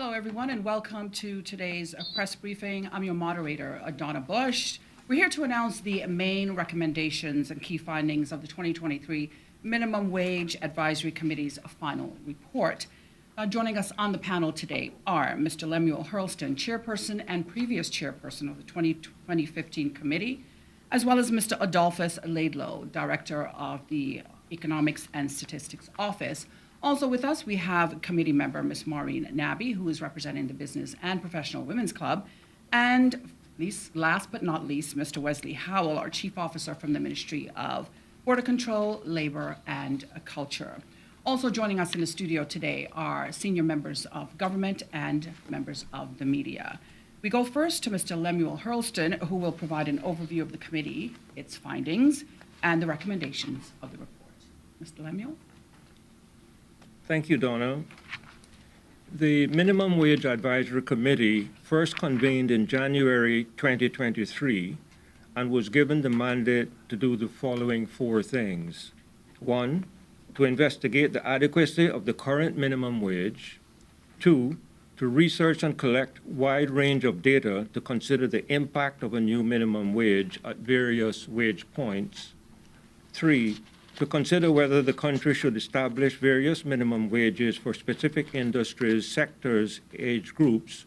Hello, everyone, and welcome to today's press briefing. I'm your moderator, Donna Bush. We're here to announce the main recommendations and key findings of the 2023 Minimum Wage Advisory Committee's final report. Joining us on the panel today are Mr. Lemuel Hurlston, chairperson and previous chairperson of the 2015 committee, as well as Mr. Adolphus Laidlow, director of the Economics and Statistics Office. Also with us, we have committee member Ms. Maureen Nabby, who is representing the Business and Professional Women's Club, and last but not least, Mr. Wesley Howell, our Chief Officer from the Ministry of Border Control, Labor, and Culture. Also joining us in the studio today are senior members of government and members of the media. We go first to Mr. Lemuel Hurlston, who will provide an overview of the committee, its findings, and the recommendations of the report. Mr. Lemuel? Thank you, Donna. The Minimum Wage Advisory Committee first convened in January 2023 and was given the mandate to do the following four things. One, to investigate the adequacy of the current minimum wage. Two, to research and collect a wide range of data to consider the impact of a new minimum wage at various wage points. Three, to consider whether the country should establish various minimum wages for specific industries, sectors, age groups,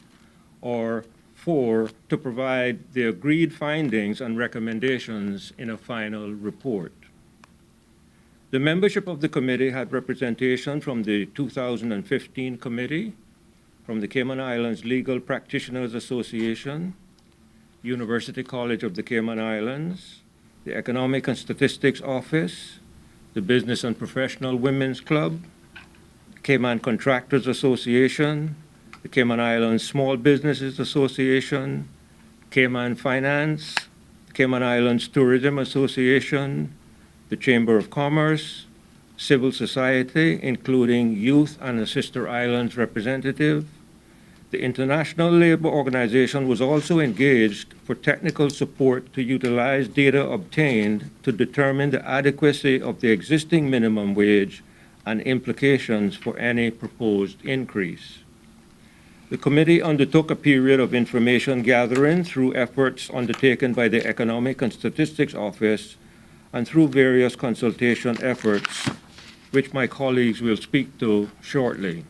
or four, to provide the agreed findings and recommendations in a final report. The membership of the committee had representation from the 2015 committee, from the Cayman Islands Legal Practitioners Association, University College of the Cayman Islands, the Economic and Statistics Office, the Business and Professional Women's Club, Cayman Contractors Association, the Cayman Islands Small Businesses Association, Cayman Finance, Cayman Islands Tourism Association, the Chamber of Commerce, civil society, including youth and a Sister Islands representative. The International Labour Organization was also engaged for technical support to utilize data obtained to determine the adequacy of the existing minimum wage and implications for any proposed increase. The committee undertook a period of information gathering through efforts undertaken by the Economic and Statistics Office and through various consultation efforts, which my colleagues will speak to shortly.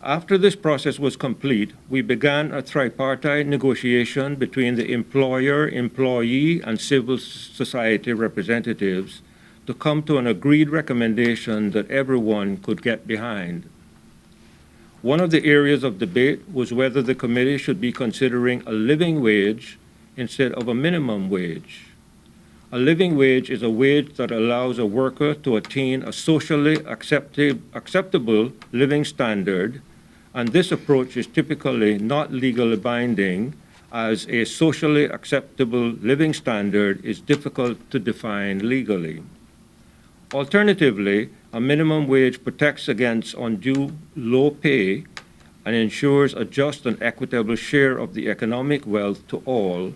After this process was complete, we began a tripartite negotiation between the employer, employee, and civil society representatives to come to an agreed recommendation that everyone could get behind. One of the areas of debate was whether the committee should be considering a living wage instead of a minimum wage. A living wage is a wage that allows a worker to attain a socially acceptable living standard, and this approach is typically not legally binding, as a socially acceptable living standard is difficult to define legally. Alternatively, a minimum wage protects against undue low pay and ensures a just and equitable share of the economic wealth to all,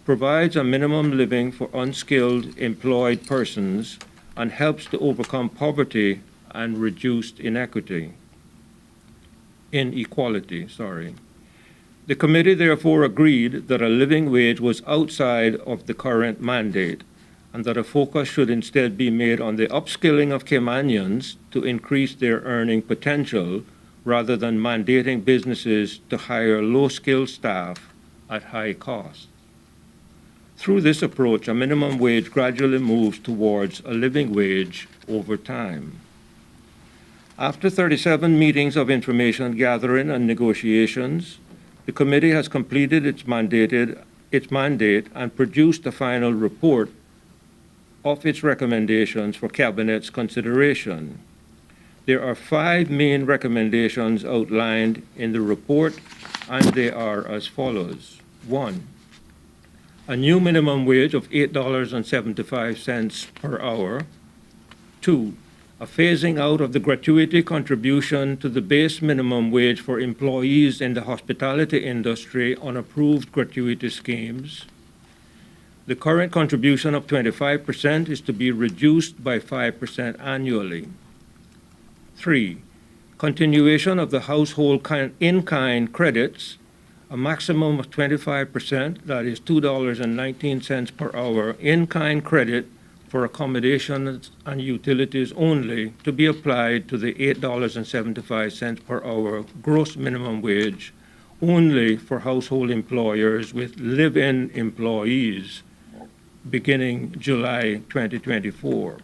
provides a minimum living for unskilled employed persons, and helps to overcome poverty and reduced inequality. The committee therefore agreed that a living wage was outside of the current mandate and that a focus should instead be made on the upskilling of Caymanians to increase their earning potential rather than mandating businesses to hire low-skilled staff at high cost. Through this approach, a minimum wage gradually moves towards a living wage over time. After 37 meetings of information gathering and negotiations, the committee has completed its mandate and produced a final report of its recommendations for Cabinet's consideration. There are 5 main recommendations outlined in the report, and they are as follows. 1. A new minimum wage of $8.75 per hour. 2. A phasing out of the gratuity contribution to the base minimum wage for employees in the hospitality industry on approved gratuity schemes. The current contribution of 25% is to be reduced by 5% annually. 3. continuation of the household in-kind credits, a maximum of 25%, that is $2.19 per hour, in-kind credit for accommodations and utilities only to be applied to the $8.75 per hour gross minimum wage only for household employers with live-in employees beginning July 2024.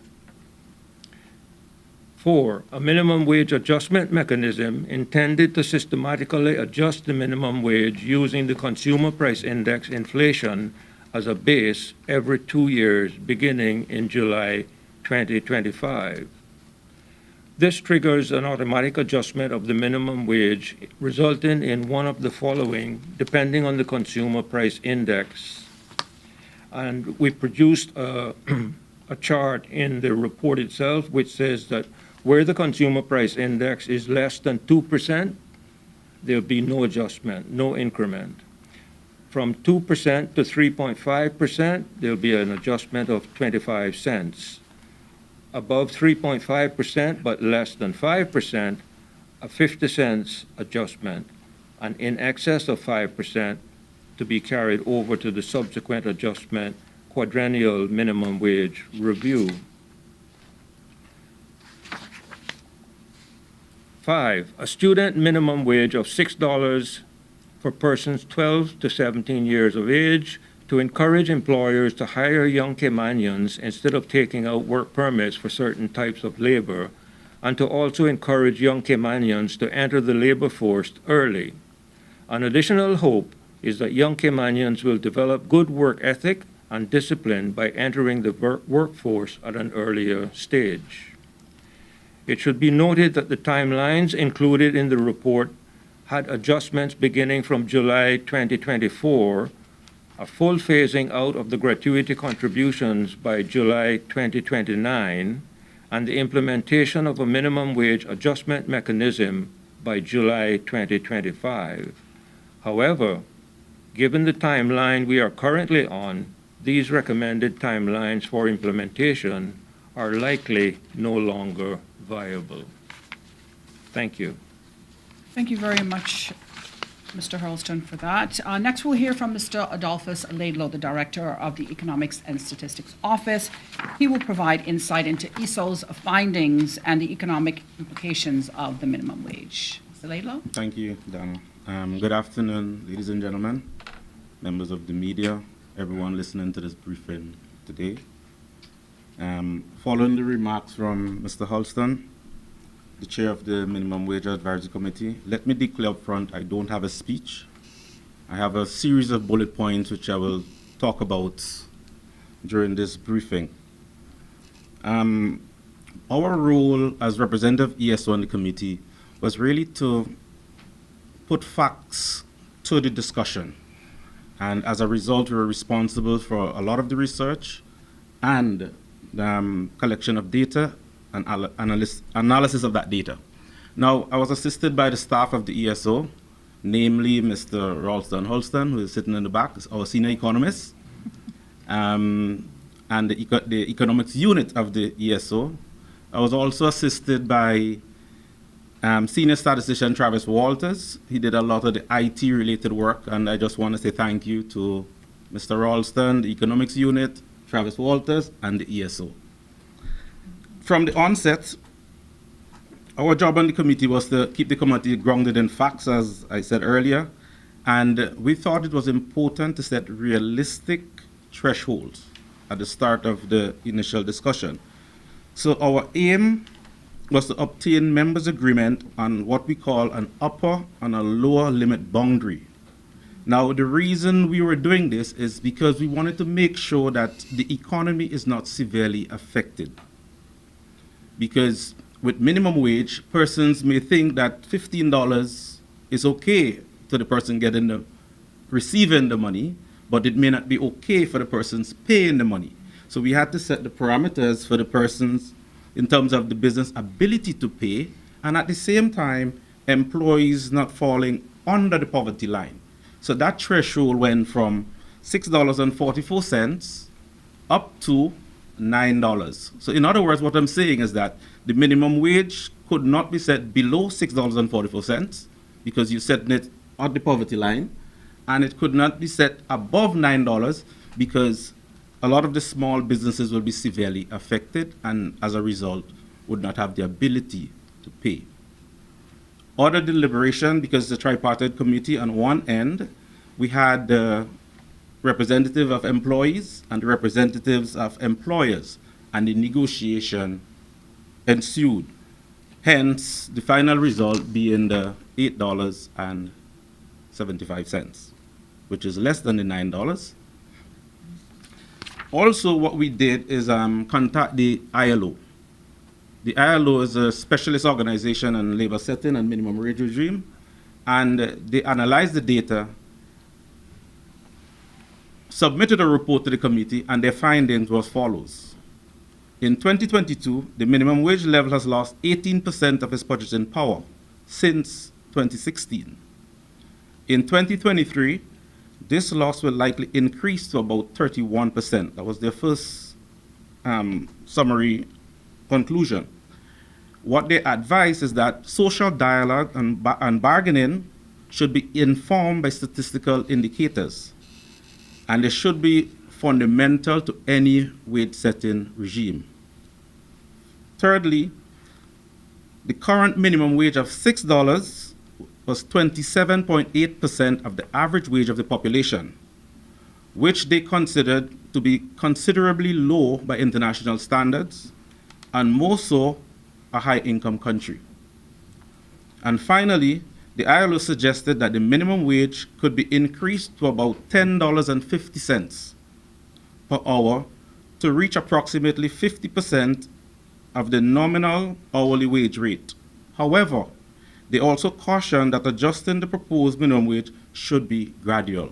4, a minimum wage adjustment mechanism intended to systematically adjust the minimum wage using the Consumer Price Index inflation as a base every 2 years beginning in July 2025. This triggers an automatic adjustment of the minimum wage, resulting in one of the following, depending on the Consumer Price Index. And we produced a chart in the report itself which says that where the Consumer Price Index is less than 2%, there'll be no adjustment, no increment. From 2% to 3.5%, there'll be an adjustment of 25 cents. Above 3.5%, but less than 5%, a 50 cents adjustment. And in excess of 5%, to be carried over to the subsequent adjustment quadrennial minimum wage review. 5, a student minimum wage of $6 for persons 12 to 17 years of age to encourage employers to hire young Caymanians instead of taking out work permits for certain types of labor, and to also encourage young Caymanians to enter the labor force early. An additional hope is that young Caymanians will develop good work ethic and discipline by entering the workforce at an earlier stage. It should be noted that the timelines included in the report had adjustments beginning from July 2024, a full phasing out of the gratuity contributions by July 2029, and the implementation of a minimum wage adjustment mechanism by July 2025. However, given the timeline we are currently on, these recommended timelines for implementation are likely no longer viable. Thank you. Thank you very much, Mr. Hurlston, for that. Next, we'll hear from Mr. Adolphus Laidlaw, the Director of the Economics and Statistics Office. He will provide insight into ESO's findings and the economic implications of the minimum wage. Mr. Laidlaw? Thank you, Dana. Good afternoon, ladies and gentlemen, members of the media, everyone listening to this briefing today. Following the remarks from Mr. Hurlston, the chair of the Minimum Wage Advisory Committee, let me declare up front I don't have a speech. I have a series of bullet points which I will talk about during this briefing. Our role as representative ESO in the committee was really to put facts to the discussion. And as a result, we were responsible for a lot of the research and collection of data and analysis of that data. Now, I was assisted by the staff of the ESO, namely Mr. Ralston Holston, who is sitting in the back, our senior economist, and the economics unit of the ESO. I was also assisted by senior statistician Travis Walters. He did a lot of the IT-related work, and I just want to say thank you to Mr. Ralston, the economics unit, Travis Walters, and the ESO. From the onset, our job on the committee was to keep the committee grounded in facts, as I said earlier, and we thought it was important to set realistic thresholds at the start of the initial discussion. So our aim was to obtain members' agreement on what we call an upper and a lower limit boundary. Now, the reason we were doing this is because we wanted to make sure that the economy is not severely affected. Because with minimum wage, persons may think that $15 is okay to the person receiving the money, but it may not be okay for the persons paying the money. So we had to set the parameters for the persons in terms of the business ability to pay, and at the same time, employees not falling under the poverty line. So that threshold went from $6.44 up to $9. So in other words, what I'm saying is that The minimum wage could not be set below $6.44 because you're setting it at the poverty line, and it could not be set above $9 because a lot of the small businesses will be severely affected and as a result would not have the ability to pay. Other deliberation, because the tripartite committee on one end, we had the representative of employees and the representatives of employers, and the negotiation ensued. Hence, the final result being the $8.75, which is less than the $9. Also, what we did is contact the ILO. The ILO is a specialist organization on labor setting and minimum wage regime, and they analyzed the data, submitted a report to the committee, and their findings were as follows. In 2022, the minimum wage level has lost 18% of its purchasing power since 2016. In 2023, this loss will likely increase to about 31%. That was their first summary conclusion. What they advise is that social dialogue and bargaining should be informed by statistical indicators, and they should be fundamental to any wage setting regime. Thirdly, the current minimum wage of $6 was 27.8% of the average wage of the population, which they considered to be considerably low by international standards, and more so a high-income country. And finally, the ILO suggested that the minimum wage could be increased to about $10.50 per hour to reach approximately 50% of the nominal hourly wage rate. However, they also cautioned that adjusting the proposed minimum wage should be gradual,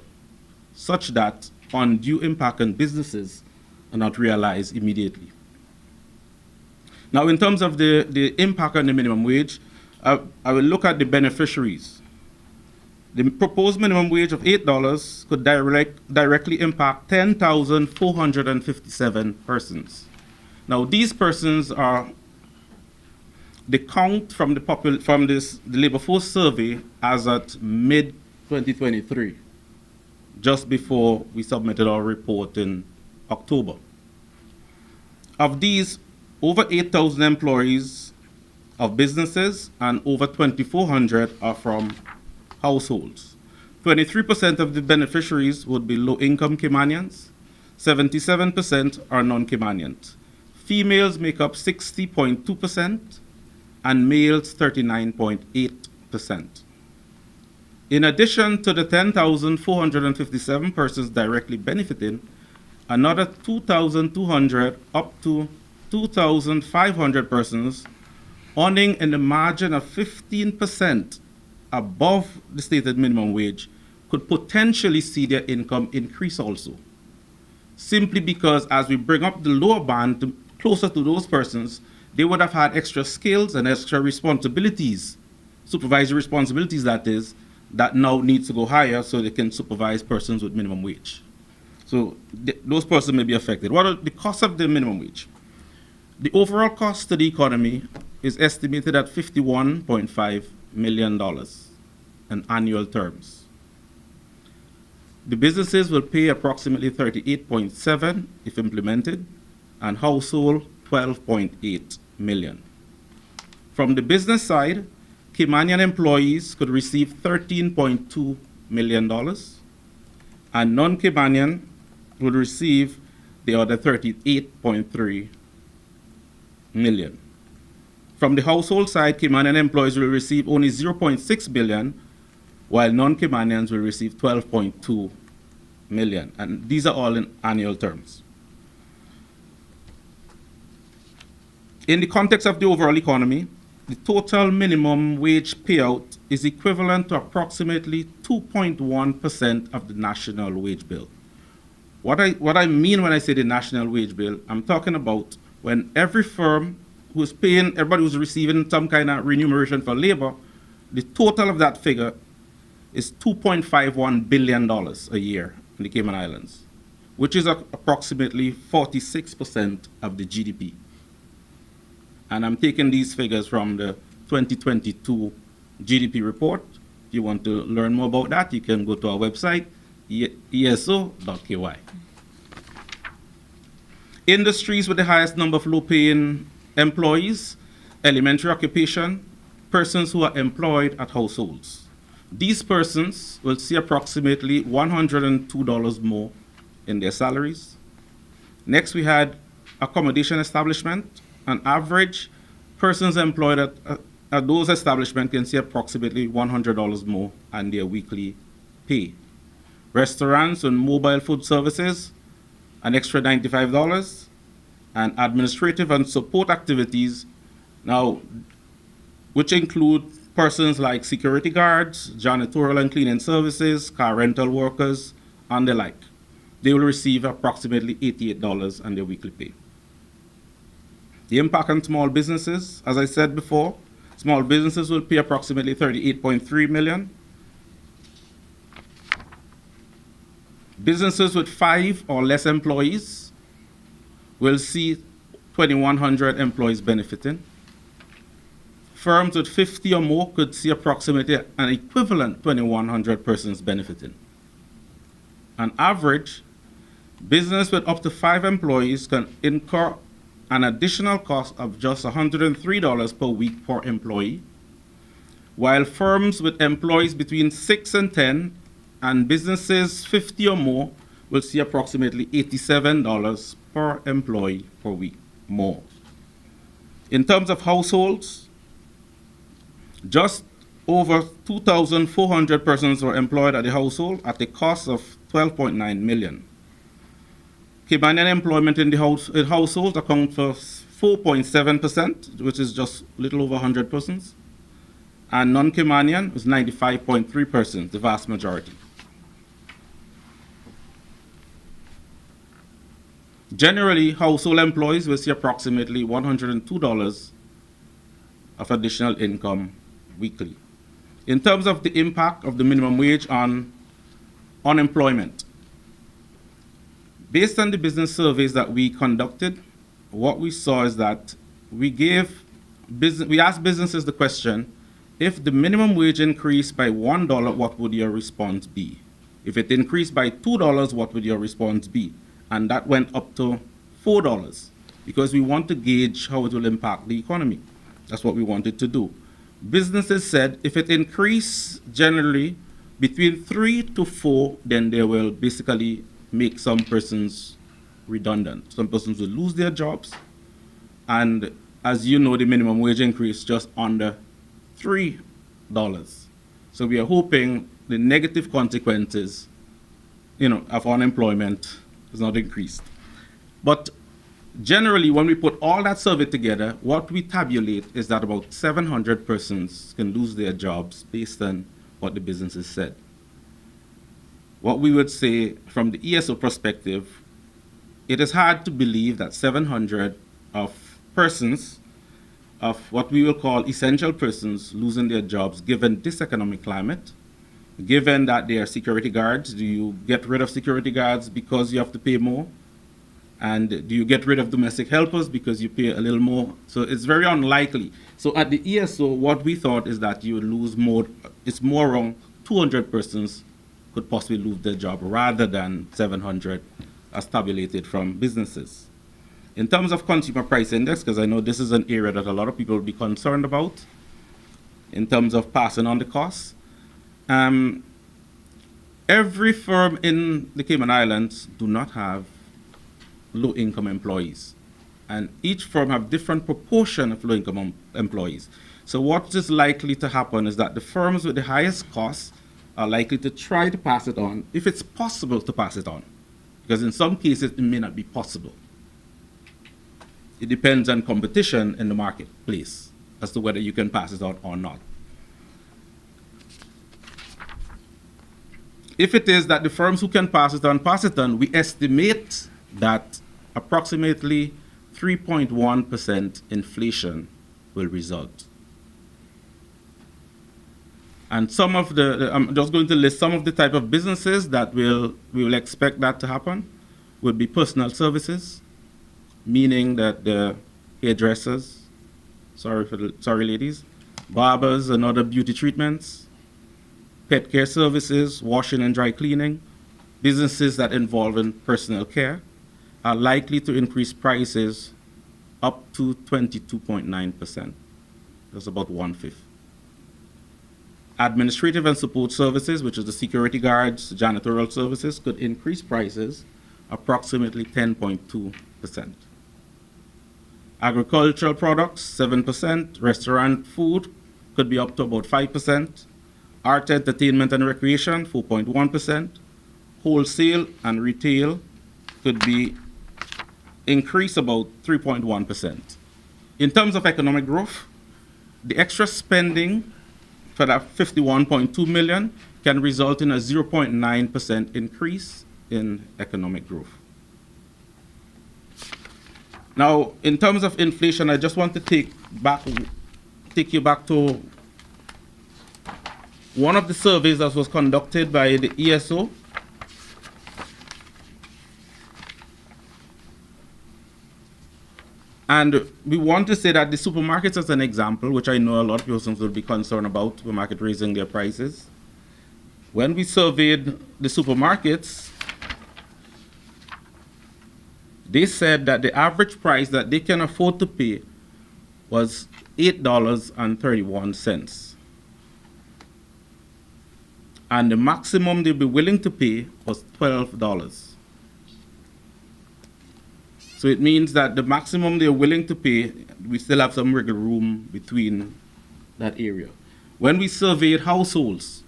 such that undue impact on businesses are not realized immediately. Now, in terms of the impact on the minimum wage, I will look at the beneficiaries. The proposed minimum wage of $8 could directly impact 10,457 persons. Now, these persons are the count from the labor force survey as at mid-2023, just before we submitted our report in October. Of these, over 8,000 employees of businesses and over 2,400 are from households. 23% of the beneficiaries would be low-income Caymanians. 77% are non-Caymanians. Females make up 60.2% and males 39.8%. In addition to the 10,457 persons directly benefiting, another 2,200 up to 2,500 persons earning in the margin of 15% above the stated minimum wage could potentially see their income increase also. Simply because as we bring up the lower band closer to those persons, they would have had extra skills and extra responsibilities, supervisory responsibilities that is, that now needs to go higher so they can supervise persons with minimum wage. So those persons may be affected. What are the costs of the minimum wage? The overall cost to the economy is estimated at $51.5 million in annual terms. The businesses will pay approximately 38.7 if implemented, and household 12.8 million. From the business side, Caymanian employees could receive $13.2 million, and non-Caymanian would receive the other 38.3 million. From the household side, Caymanian employees will receive only 0.6 billion, while non-Caymanians will receive 12.2 million. And these are all in annual terms. In the context of the overall economy, the total minimum wage payout is equivalent to approximately 2.1% of the national wage bill. What I mean when I say the national wage bill, I'm talking about when every firm who's paying, everybody who's receiving some kind of remuneration for labor, the total of that figure is $2.51 billion a year in the Cayman Islands, which is approximately 46% of the GDP. And I'm taking these figures from the 2022 GDP report. If you want to learn more about that, you can go to our website, eso.ky. Industries with the highest number of low-paying employees: elementary occupation, persons who are employed at households. These persons will see approximately $102 more in their salaries. Next, we had accommodation establishment. On average, persons employed at those establishments can see approximately $100 more on their weekly pay. Restaurants and mobile food services, an extra $95. And administrative and support activities, now, which include persons like security guards, janitorial and cleaning services, car rental workers, and the like. They will receive approximately $88 on their weekly pay. The impact on small businesses, as I said before, small businesses will pay approximately $38.3 million. Businesses with 5 or less employees will see 2,100 employees benefiting. Firms with 50 or more could see approximately an equivalent 2,100 persons benefiting. On average, business with up to 5 employees can incur an additional cost of just $103 per week per employee, while firms with employees between 6 and 10 and businesses 50 or more will see approximately $87 per employee per week more. In terms of households, just over 2,400 persons were employed at the household at a cost of $12.9 million. Caymanian employment in the household accounts for 4.7%, which is just a little over 100 persons, and non-Caymanian was 95.3%, the vast majority. Generally, household employees will see approximately $102 of additional income weekly. In terms of the impact of the minimum wage on unemployment, based on the business surveys that we conducted, what we saw is that we asked businesses the question, if the minimum wage increased by $1, what would your response be? If it increased by $2, what would your response be? And that went up to $4 because we want to gauge how it will impact the economy. That's what we wanted to do. Businesses said if it increased generally between 3 to 4, then they will basically make some persons redundant. Some persons will lose their jobs. And as you know, the minimum wage increase just under $3. So we are hoping the negative consequences, of unemployment is not increased. But generally, when we put all that survey together, what we tabulate is that about 700 persons can lose their jobs based on what the businesses said. What we would say from the ESO perspective, it is hard to believe that 700 of persons, of what we will call essential persons, losing their jobs given this economic climate, given that they are security guards. Do you get rid of security guards because you have to pay more? And do you get rid of domestic helpers because you pay a little more? So it's very unlikely. So at the ESO, what we thought is that you would lose more, it's more around 200 persons could possibly lose their job rather than 700 as tabulated from businesses. In terms of consumer price index, because I know this is an area that a lot of people will be concerned about in terms of passing on the costs. Every firm in the Cayman Islands do not have low-income employees. And each firm have different proportion of low-income employees. So what is likely to happen is that the firms with the highest costs are likely to try to pass it on, if it's possible to pass it on. Because in some cases, it may not be possible. It depends on competition in the marketplace as to whether you can pass it on or not. If it is that the firms who can pass it on, we estimate that approximately 3.1% inflation will result. And some of I'm just going to list some of the type of businesses that we will expect that to happen. Would be personal services, meaning that the hairdressers, sorry ladies, barbers and other beauty treatments, pet care services, washing and dry cleaning, businesses that involve in personal care are likely to increase prices up to 22.9%. That's about 1/5. Administrative and support services, which is the security guards, janitorial services, could increase prices approximately 10.2%. Agricultural products, 7%. Restaurant food could be up to about 5%. Art, entertainment, and recreation, 4.1%. Wholesale and retail could be increase about 3.1%. In terms of economic growth, the extra spending for that 51.2 million can result in a 0.9% increase in economic growth. Now, in terms of inflation, I just want to take you back to one of the surveys that was conducted by the ESO. And we want to say that the supermarkets as an example, which I know a lot of persons will be concerned about, supermarket raising their prices. When we surveyed the supermarkets, they said that the average price that they can afford to pay was $8.31. And the maximum they'd be willing to pay was $12. So it means that the maximum they're willing to pay, we still have some wiggle room between that area. When we surveyed households,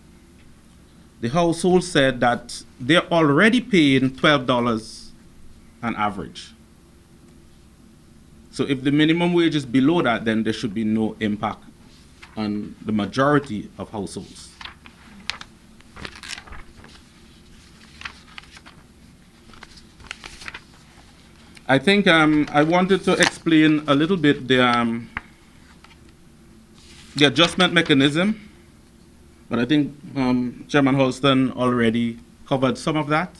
the household said that they're already paying $12 on average. So if the minimum wage is below that, then there should be no impact on the majority of households. I think I wanted to explain a little bit the adjustment mechanism, but I think Chairman Holston already covered some of that.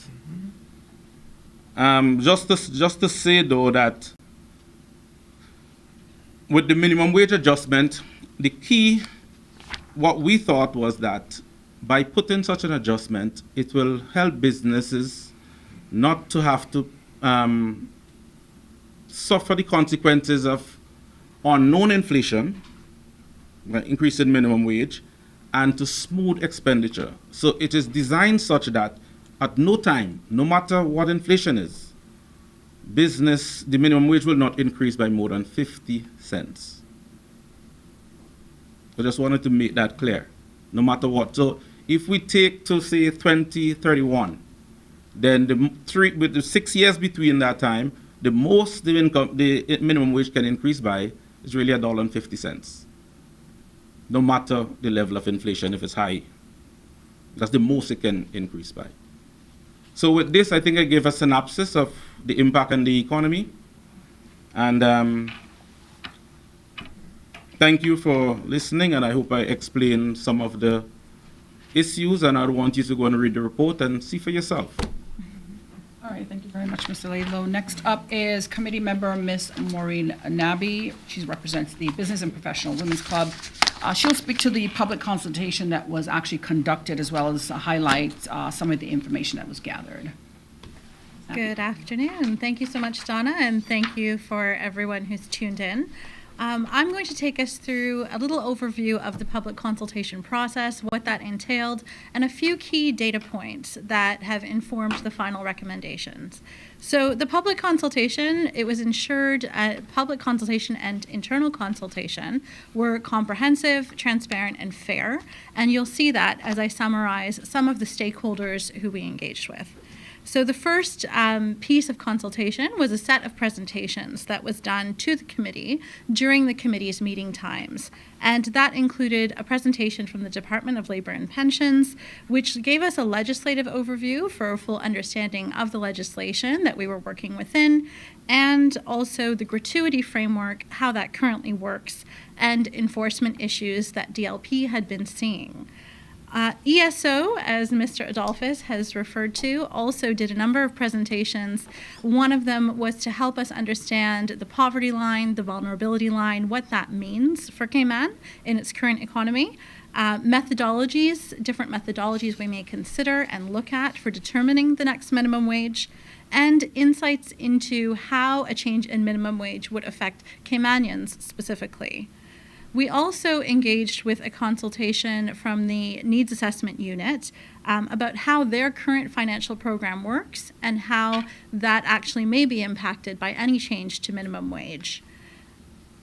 Just to say though that with the minimum wage adjustment, the key, what we thought was that by putting such an adjustment, it will help businesses not to have to suffer the consequences of unknown inflation, increase in minimum wage, and to smooth expenditure. So it is designed such that at no time, no matter what inflation is, the minimum wage will not increase by more than 50 cents. I just wanted to make that clear, no matter what. So if we take to say 2031, then with the 6 years between that time, the most the minimum wage can increase by is really $1.50, no matter the level of inflation if it's high. That's the most it can increase by. So with this, I think I gave a synopsis of the impact on the economy. And thank you for listening, and I hope I explained some of the issues, and I want you to go and read the report and see for yourself. All right, thank you very much, Mr. Laidlow. Next up is committee member Ms. Maureen Nabi. She represents the Business and Professional Women's Club. She'll speak to the public consultation that was actually conducted, as well as highlight some of the information that was gathered. Good afternoon. Thank you so much, Donna, and thank you for everyone who's tuned in. I'm going to take us through a little overview of the public consultation process, what that entailed, and a few key data points that have informed the final recommendations. So the public consultation, it was ensured public consultation and internal consultation were comprehensive, transparent, and fair. And you'll see that as I summarize some of the stakeholders who we engaged with. So the first piece of consultation was a set of presentations that was done to the committee during the committee's meeting times. And that included a presentation from the Department of Labor and Pensions, which gave us a legislative overview for a full understanding of the legislation that we were working within, and also the gratuity framework, how that currently works, and enforcement issues that DLP had been seeing. ESO, as Mr. Adolphus has referred to, also did a number of presentations. One of them was to help us understand the poverty line, the vulnerability line, what that means for Cayman in its current economy, methodologies, different methodologies we may consider and look at for determining the next minimum wage, and insights into how a change in minimum wage would affect Caymanians specifically. We also engaged with a consultation from the Needs Assessment Unit about how their current financial program works and how that actually may be impacted by any change to minimum wage.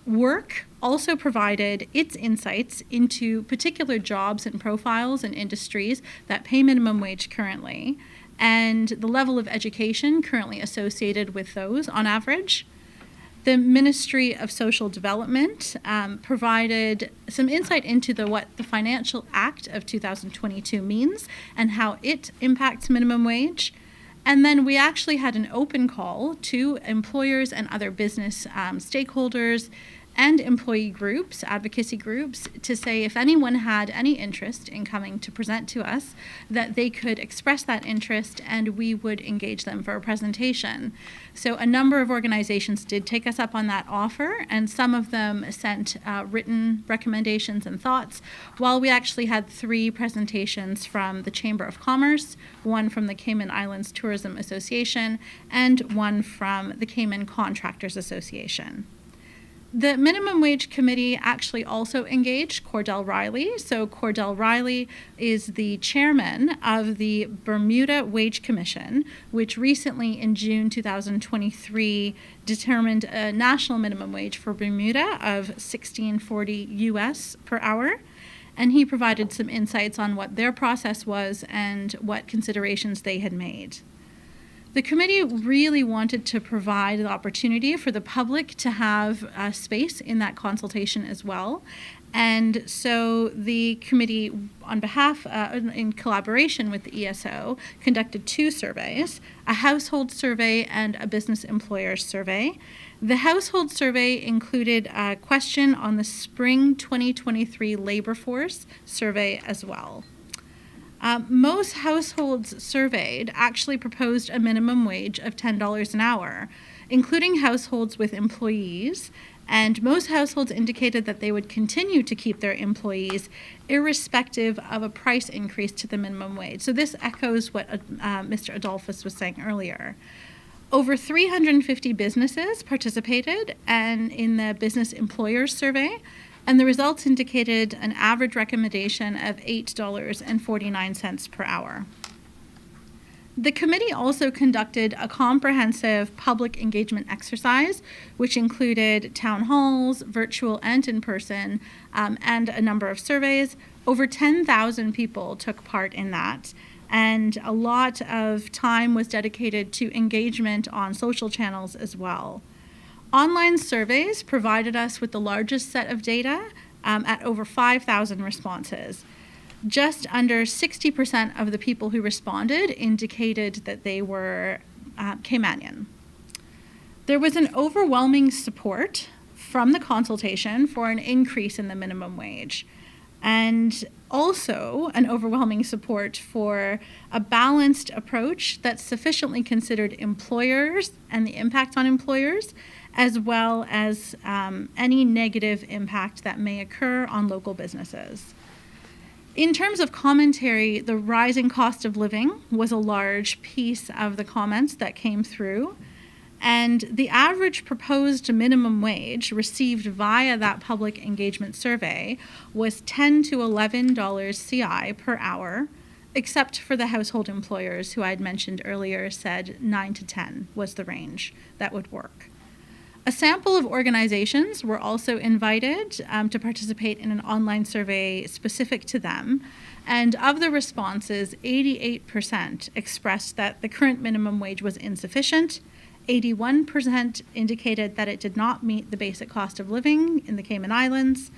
Work also provided its insights into particular jobs and profiles and industries that pay minimum wage currently, and the level of education currently associated with those on average. The Ministry of Social Development provided some insight into what the Financial Act of 2022 means and how it impacts minimum wage. And then we actually had an open call to employers and other business stakeholders and employee groups, advocacy groups, to say if anyone had any interest in coming to present to us, that they could express that interest and we would engage them for a presentation. So a number of organizations did take us up on that offer, and some of them sent written recommendations and thoughts, while we actually had 3 presentations from the Chamber of Commerce, one from the Cayman Islands Tourism Association, and one from the Cayman Contractors Association. The Minimum Wage Committee actually also engaged Cordell Riley. So Cordell Riley is the chairman of the Bermuda Wage Commission, which recently in June 2023 determined a national minimum wage for Bermuda of $16.40 US per hour. And he provided some insights on what their process was and what considerations they had made. The committee really wanted to provide the opportunity for the public to have space in that consultation as well. And so the committee, on behalf, in collaboration with the ESO, conducted 2 surveys, a household survey and a business employer survey. The household survey included a question on the spring 2023 labor force survey as well. Most households surveyed actually proposed a minimum wage of $10 an hour, including households with employees, and most households indicated that they would continue to keep their employees irrespective of a price increase to the minimum wage. So this echoes what Mr. Adolphus was saying earlier. Over 350 businesses participated in the business employers survey, and the results indicated an average recommendation of $8.49 per hour. The committee also conducted a comprehensive public engagement exercise, which included town halls, virtual and in person, and a number of surveys. Over 10,000 people took part in that, and a lot of time was dedicated to engagement on social channels as well. Online surveys provided us with the largest set of data at over 5,000 responses. Just under 60% of the people who responded indicated that they were Caymanian. There was an overwhelming support from the consultation for an increase in the minimum wage, and also an overwhelming support for a balanced approach that sufficiently considered employers and the impact on employers, as well as any negative impact that may occur on local businesses. In terms of commentary, the rising cost of living was a large piece of the comments that came through, and the average proposed minimum wage received via that public engagement survey was $10 to $11 CI per hour, except for the household employers who I'd mentioned earlier said 9 to 10 was the range that would work. A sample of organizations were also invited to participate in an online survey specific to them, and of the responses, 88% expressed that the current minimum wage was insufficient, 81% indicated that it did not meet the basic cost of living in the Cayman Islands,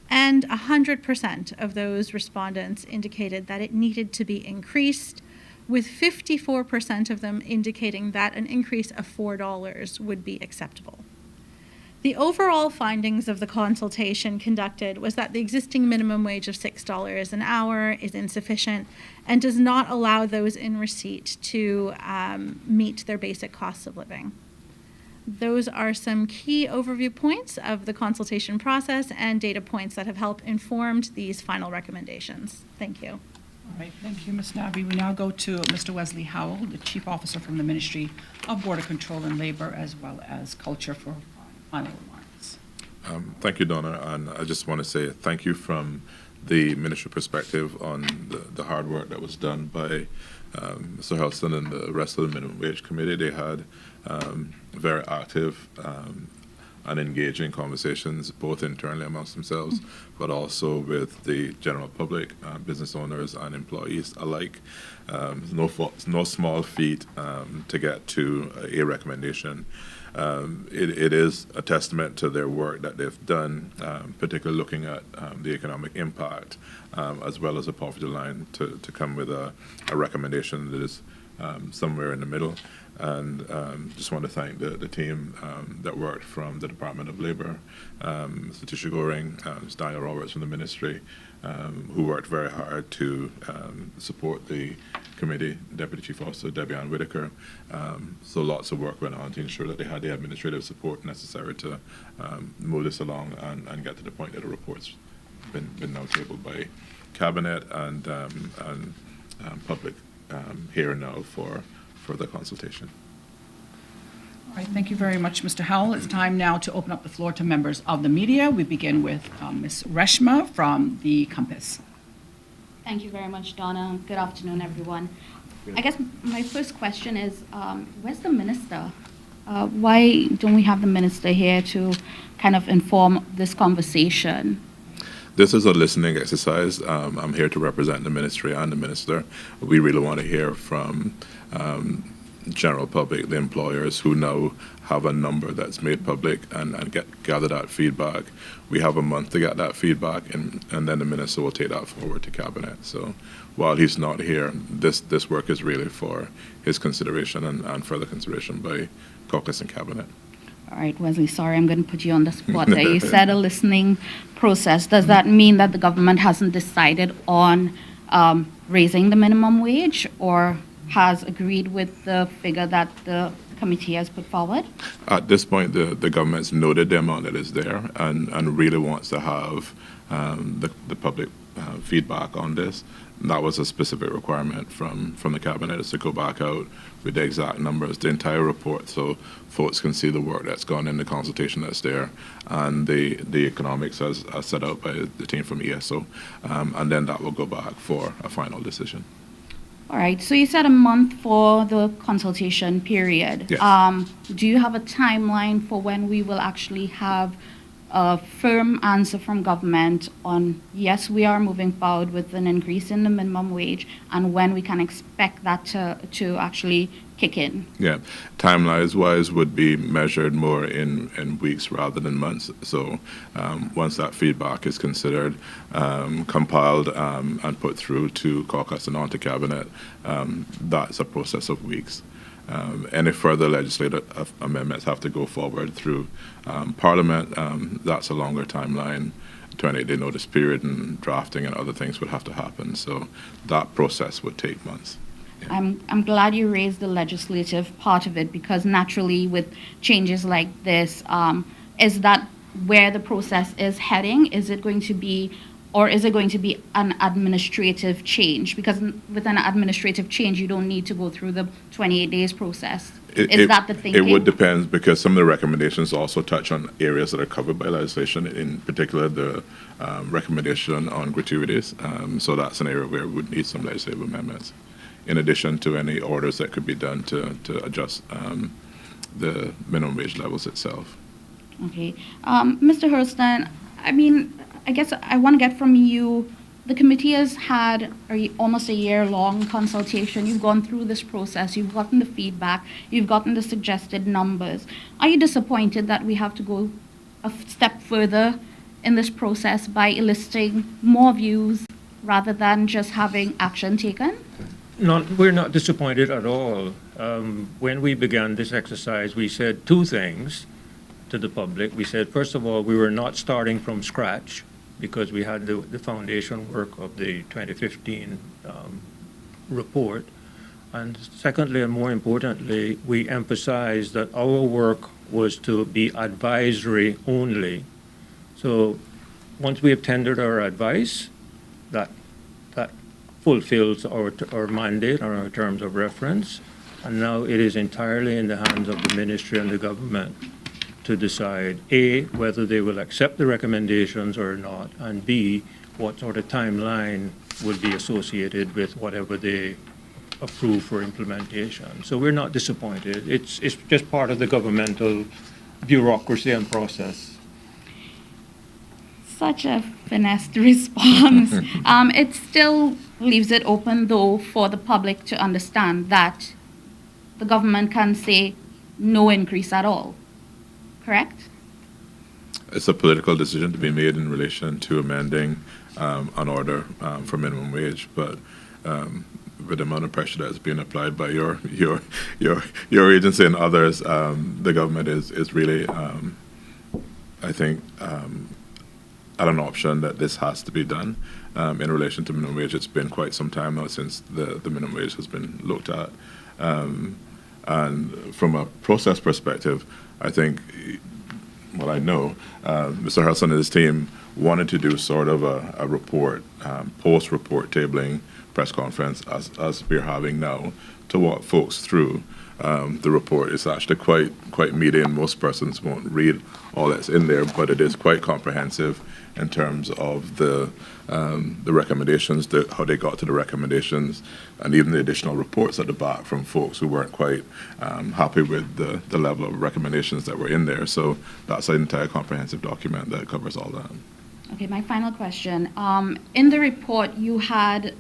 and 100% of those respondents indicated that it needed to be increased, with 54% of them indicating that an increase of $4 would be acceptable. The overall findings of the consultation conducted was that the existing minimum wage of $6 an hour is insufficient and does not allow those in receipt to meet their basic costs of living. Those are some key overview points of the consultation process and data points that have helped informed these final recommendations. Thank you. All right, thank you, Ms. Nabby. We now go to Mr. Wesley Howell, the Chief Officer from the Ministry of Border Control and Labor, as well as Culture, for final remarks. Thank you, Donna, and I just want to say thank you from the ministry perspective on the hard work that was done by Mr. Helston and the rest of the Minimum Wage Committee. They had very active and engaging conversations, both internally amongst themselves, but also with the general public, business owners and employees alike. No small feat to get to a recommendation. It is a testament to their work that they've done, particularly looking at the economic impact, as well as a poverty line, to come with a recommendation that is somewhere in the middle. And just want to thank the team that worked from the Department of Labor, Mr. Tisha Goring, Ms. Daniel Roberts from the ministry, who worked very hard to support the committee, Deputy Chief Officer Debbie Ann Whitaker. So lots of work went on to ensure that they had the administrative support necessary to move this along and get to the point that the report's been now tabled by Cabinet and public here and now for further consultation. All right, thank you very much, Mr. Howell. It's time now to open up the floor to members of the media. We begin with Ms. Reshma from the Compass. Thank you very much, Donna. Good afternoon, everyone. I guess my first question is, where's the minister? Why don't we have the minister here to kind of inform this conversation? This is a listening exercise. I'm here to represent the ministry and the minister. We really want to hear from general public, the employers who now have a number that's made public and gather that feedback. We have a month to get that feedback, and then the minister will take that forward to Cabinet. So while he's not here, this work is really for his consideration and further consideration by caucus and Cabinet. All right, Wesley, sorry, I'm going to put you on the spot there. You said a listening process. Does that mean that the government hasn't decided on raising the minimum wage, or has agreed with the figure that the committee has put forward? At this point, the government's noted the amount that is there and really wants to have the public feedback on this. And that was a specific requirement from the Cabinet, is to go back out with the exact numbers, the entire report, so folks can see the work that's gone in the consultation that's there, and the economics as set out by the team from ESO, and then that will go back for a final decision. All right, so you said a month for the consultation period. Yes. Do you have a timeline for when we will actually have a firm answer from government on, yes, we are moving forward with an increase in the minimum wage, and when we can expect that to actually kick in? Yeah, timelines-wise would be measured more in weeks rather than months. So once that feedback is considered, compiled, and put through to caucus and on to Cabinet, that's a process of weeks. Any further legislative amendments have to go forward through Parliament. That's a longer timeline. 28-day notice period and drafting and other things would have to happen. So that process would take months. Yeah. I'm glad you raised the legislative part of it, because naturally with changes like this, is that where the process is heading? Is it going to be, or is it going to be an administrative change? Because with an administrative change, you don't need to go through the 28 days process. Is that the thinking? It would depend, because some of the recommendations also touch on areas that are covered by legislation, in particular the recommendation on gratuities. So that's an area where we would need some legislative amendments, in addition to any orders that could be done to adjust the minimum wage levels itself. Okay. Mr. Hurston, I guess I want to get from you, the committee has had almost a year-long consultation. You've gone through this process. You've gotten the feedback. You've gotten the suggested numbers. Are you disappointed that we have to go a step further in this process by eliciting more views rather than just having action taken? We're not disappointed at all. When we began this exercise, we said two things. to the public. We said, first of all, we were not starting from scratch because we had the foundation work of the 2015 report. And secondly, and more importantly, we emphasized that our work was to be advisory only. So once we have tendered our advice, that fulfills our mandate or our terms of reference. And now it is entirely in the hands of the ministry and the government to decide, A, whether they will accept the recommendations or not, and B, what sort of timeline would be associated with whatever they approve for implementation. So we're not disappointed. It's just part of the governmental bureaucracy and process. Such a finessed response. It still leaves it open, though, for the public to understand that the government can say no increase at all. Correct? It's a political decision to be made in relation to amending an order for minimum wage, but with the amount of pressure that's being applied by your agency and others, the government is really, I think, at an option that this has to be done in relation to minimum wage. It's been quite some time now since the minimum wage has been looked at. And from a process perspective, I think, well, I know Mr. Harrison and his team wanted to do sort of a report, post-report tabling press conference as we're having now to walk folks through the report. It's actually quite meaty, and most persons won't read all that's in there, but it is quite comprehensive in terms of the recommendations, how they got to the recommendations, and even the additional reports at the back from folks who weren't quite happy with the level of recommendations that were in there. So that's an entire comprehensive document that covers all that. Okay, my final question. In the report, you had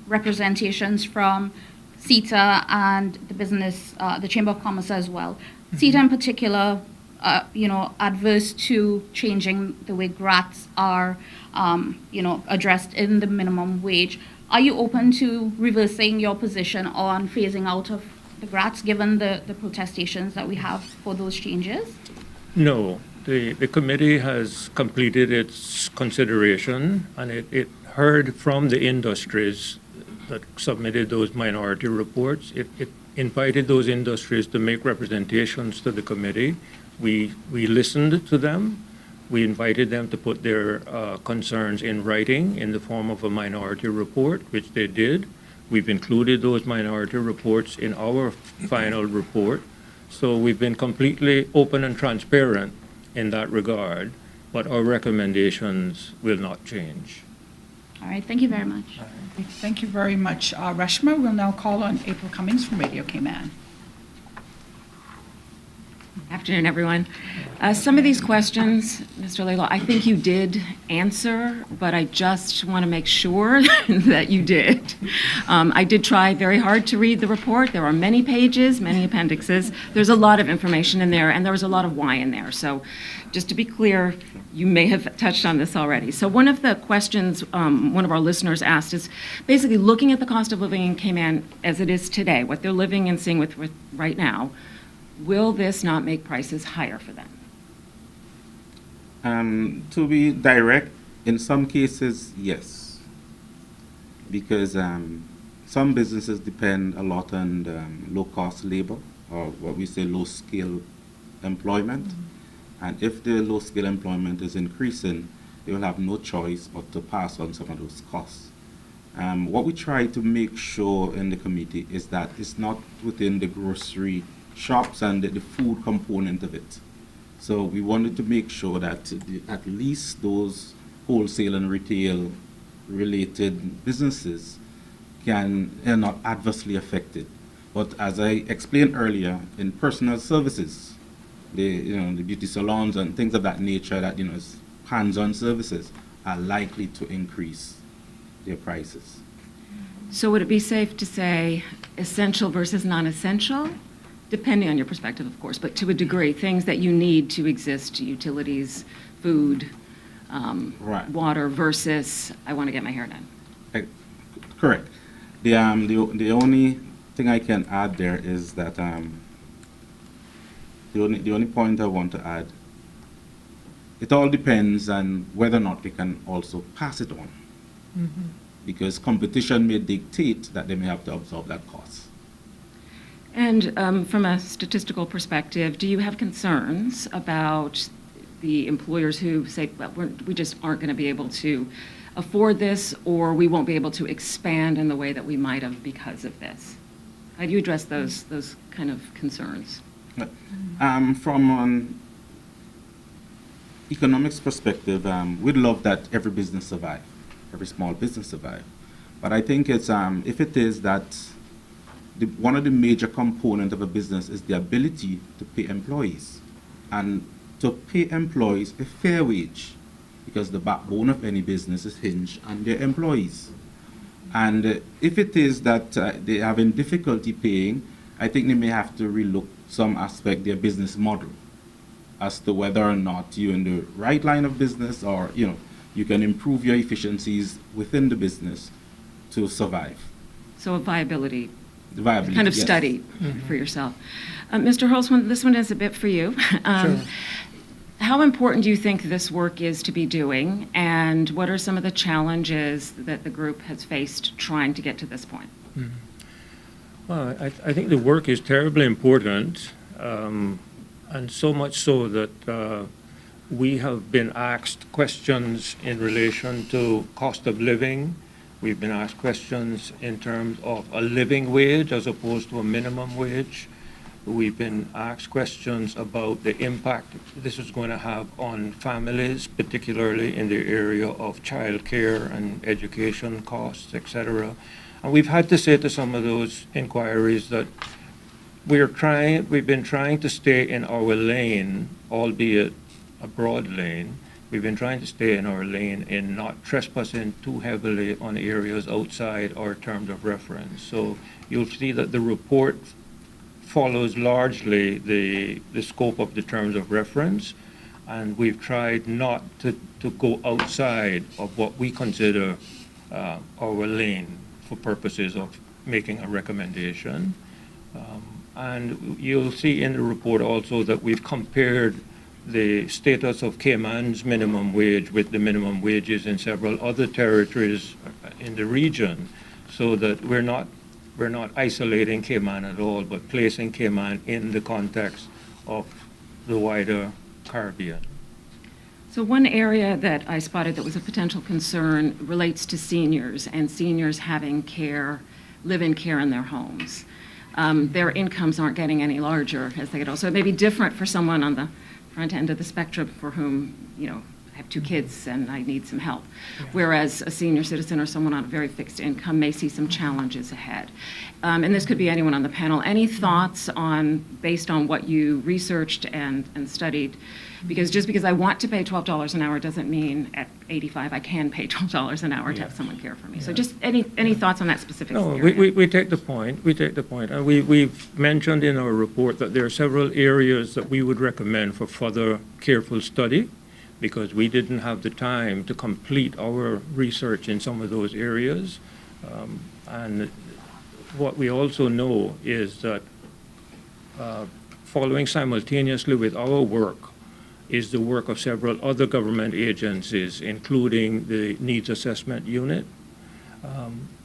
representations from CETA and the business, the Chamber of Commerce as well. CETA in particular, adverse to changing the way GRATs are, addressed in the minimum wage. Are you open to reversing your position on phasing out of the GRATs, given the protestations that we have for those changes? No. The committee has completed its consideration, and it heard from the industries that submitted those minority reports. It invited those industries to make representations to the committee. We listened to them. We invited them to put their concerns in writing in the form of a minority report, which they did. We've included those minority reports in our final report. So we've been completely open and transparent in that regard, but our recommendations will not change. All right, thank you very much. Thank you very much, Reshma. We'll now call on April Cummings from Radio Cayman. Afternoon, everyone. Some of these questions, Mr. Lalo, I think you did answer, but I just want to make sure that you did. I did try very hard to read the report. There are many pages, many appendixes. There's a lot of information in there, and there was a lot of why in there. So just to be clear, you may have touched on this already. So one of the questions one of our listeners asked is basically looking at the cost of living in Cayman as it is today, what they're living and seeing with right now, will this not make prices higher for them? To be direct, in some cases, yes. Because some businesses depend a lot on low-cost labor, or what we say low-scale employment. Mm-hmm. And if the low-scale employment is increasing, they will have no choice but to pass on some of those costs. What we try to make sure in the committee is that it's not within the grocery shops and the food component of it. So we wanted to make sure that at least those wholesale and retail related businesses are not adversely affected. But as I explained earlier, in personal services, the beauty salons and things of that nature that is hands-on services are likely to increase their prices. So would it be safe to say essential versus non-essential? Depending on your perspective, of course, but to a degree, things that you need to exist, utilities, food, right. Water, versus I want to get my hair done. Correct. The only thing I can add there is that The only point I want to add, it all depends on whether or not we can also pass it on. Because competition may dictate that they may have to absorb that cost. And from a statistical perspective, do you have concerns about the employers who say, well, we just aren't going to be able to afford this, or we won't be able to expand in the way that we might have because of this? How do you address those kind of concerns? From an economics perspective, we'd love that every business survive, every small business survive. But I think it's if it is that one of the major components of a business is the ability to pay employees, and to pay employees a fair wage, because the backbone of any business is hinged on their employees. And if it is that they're having difficulty paying, I think they may have to relook some aspect of their business model as to whether or not you're in the right line of business, or you can improve your efficiencies within the business to survive. So a viability Viability, kind of yes. study for yourself. Mr. Holzman, this one is a bit for you. Sure. How important do you think this work is to be doing, and what are some of the challenges that the group has faced trying to get to this point? Well, I think the work is terribly important, and so much so that we have been asked questions in relation to cost of living. We've been asked questions in terms of a living wage as opposed to a minimum wage. We've been asked questions about the impact this is going to have on families, particularly in the area of childcare and education costs, etc. And we've had to say to some of those inquiries that we've been trying to stay in our lane, albeit a broad lane. We've been trying to stay in our lane in not trespassing too heavily on areas outside our terms of reference. So you'll see that the report follows largely the scope of the terms of reference, and we've tried not to go outside of what we consider our lane for purposes of making a recommendation. And you'll see in the report also that we've compared the status of Cayman's minimum wage with the minimum wages in several other territories in the region, so that we're not isolating Cayman at all, but placing Cayman in the context of the wider Caribbean. So one area that I spotted that was a potential concern relates to seniors and seniors having live-in care in their homes. Their incomes aren't getting any larger as they get older. So it may be different for someone on the front end of the spectrum for whom, I have 2 kids and I need some help. Yeah. Whereas a senior citizen or someone on a very fixed income may see some challenges ahead. And this could be anyone on the panel. Any thoughts based on what you researched and studied? Because just because I want to pay $12 an hour doesn't mean at 85 I can pay $12 an hour to have someone care for me. Yeah. So just any thoughts on that specific area? We take the point. And we've mentioned in our report that there are several areas that we would recommend for further careful study, because we didn't have the time to complete our research in some of those areas. And what we also know is that following simultaneously with our work is the work of several other government agencies, including the Needs Assessment Unit.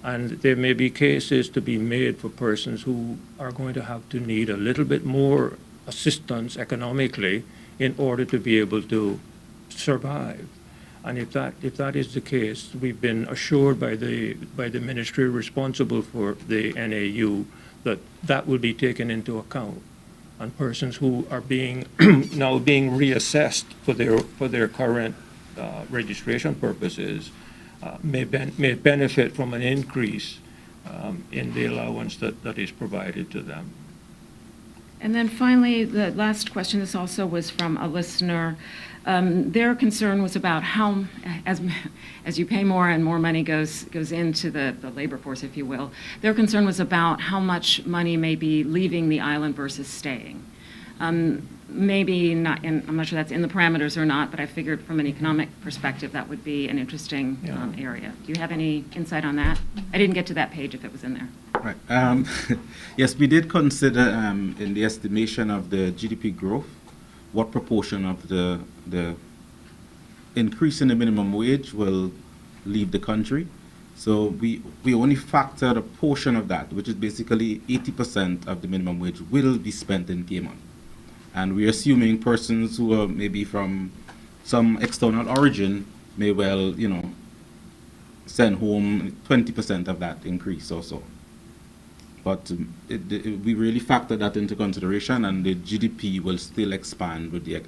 And there may be cases to be made for persons who are going to have to need a little bit more assistance economically in order to be able to survive. And if that is the case, we've been assured by the ministry responsible for the NAU that will be taken into account. And persons who are now being reassessed for their current registration purposes may benefit from an increase in the allowance that is provided to them. And then finally, the last question, this also was from a listener. Their concern was about how, as you pay more and more money goes into the labor force, if you will, their concern was about how much money may be leaving the island versus staying. maybe not, I'm not sure that's in the parameters or not, but I figured from an economic perspective, that would be an interesting area. Do you have any insight on that? I didn't get to that page if it was in there. Right. Yes, we did consider in the estimation of the GDP growth, what proportion of the increase in the minimum wage will leave the country. So we only factored a portion of that, which is basically 80% of the minimum wage will be spent in Cayman. And we're assuming persons who are maybe from some external origin may well, send home 20% of that increase or so. But we really factored that into consideration, and the GDP will still expand with the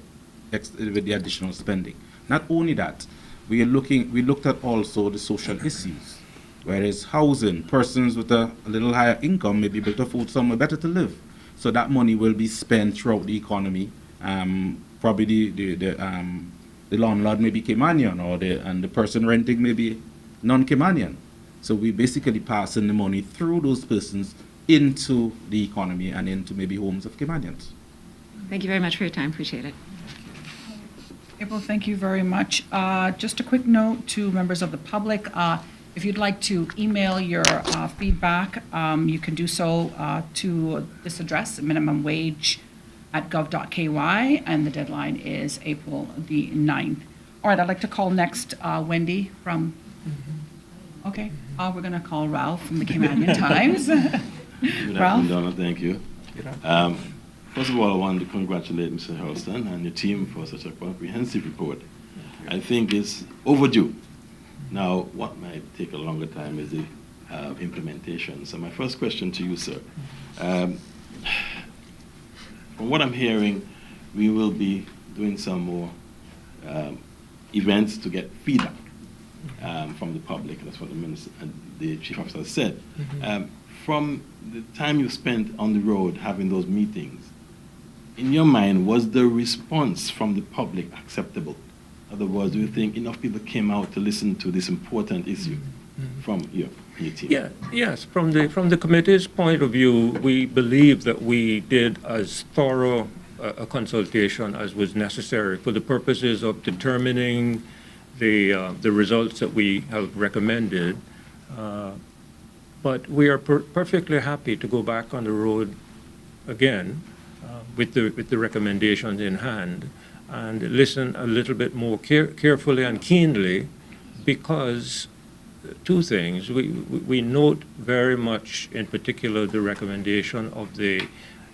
additional spending. Not only that, we looked at also the social issues, whereas housing, persons with a little higher income may be able to afford somewhere better to live. So that money will be spent throughout the economy. Probably the landlord may be Caymanian, and the person renting may be non-Caymanian. So we basically passing the money through those persons into the economy and into maybe homes of Caymanians. Thank you very much for your time. Appreciate it. April, thank you very much. Just a quick note to members of the public. If you'd like to email your feedback, you can do so to this address, minimumwage@gov.ky, and the deadline is April the 9th. All right, I'd like to call next Wendy from, okay, we're going to call Ralph from the Caymanian Times. Good Ralph? afternoon, Donna. Thank you. First of all, I want to congratulate Mr. Houston and your team for such a comprehensive report. I think it's overdue. Now, what might take a longer time is the implementation. So my first question to you, sir. From what I'm hearing, we will be doing some more events to get feedback from the public. That's what the minister and the chief officer said. From the time you spent on the road having those meetings, in your mind, was the response from the public acceptable? In other words, do you think enough people came out to listen to this important issue from your team? Yeah, yes. From the committee's point of view, we believe that we did as thorough a consultation as was necessary for the purposes of determining the results that we have recommended. But we are perfectly happy to go back on the road again with the recommendations in hand and listen a little bit more carefully and keenly, because two things. We note very much, in particular, the recommendation of the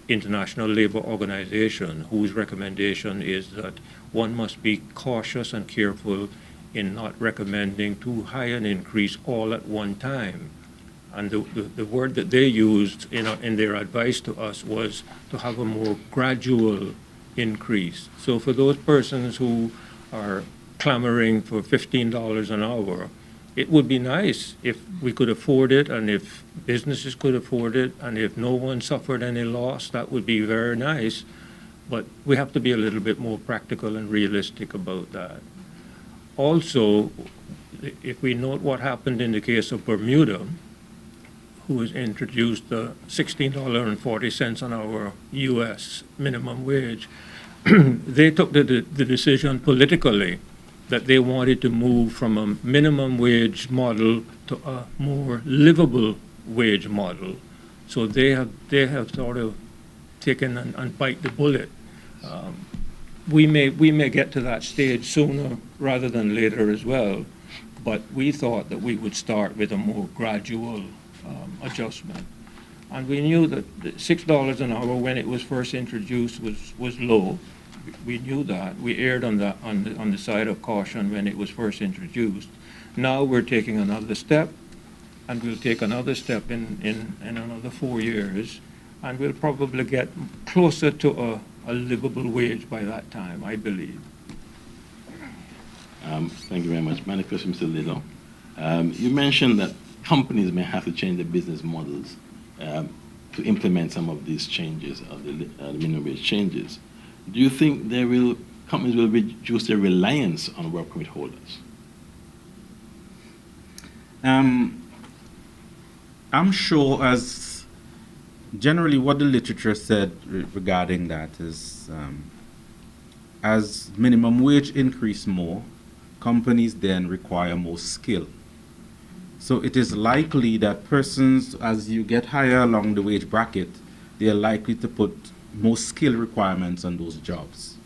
International Labour Organization, whose recommendation is that one must be cautious and careful in not recommending too high an increase all at one time. And the word that they used in their advice to us was to have a more gradual increase. So for those persons who are clamoring for $15 an hour, it would be nice if we could afford it, and if businesses could afford it, and if no one suffered any loss, that would be very nice. But we have to be a little bit more practical and realistic about that. Also, if we note what happened in the case of Bermuda, who has introduced the $16.40 an hour U.S. minimum wage, they took the decision politically that they wanted to move from a minimum wage model to a more livable wage model. So they have sort of taken and bite the bullet. We may get to that stage sooner rather than later as well, but we thought that we would start with a more gradual adjustment. And we knew that $6 an hour when it was first introduced was low. We knew that. We erred on the side of caution when it was first introduced. Now we're taking another step, and we'll take another step in another 4 years, and we'll probably get closer to a livable wage by that time, I believe. Thank you very much. My next question, Mr. Little. You mentioned that companies may have to change their business models to implement some of these changes, the minimum wage changes. Do you think companies will reduce their reliance on work permit holders? I'm sure, as generally what the literature said regarding that is as minimum wage increase more, companies then require more skill. So it is likely that persons, as you get higher along the wage bracket, they are likely to put more skill requirements on those jobs.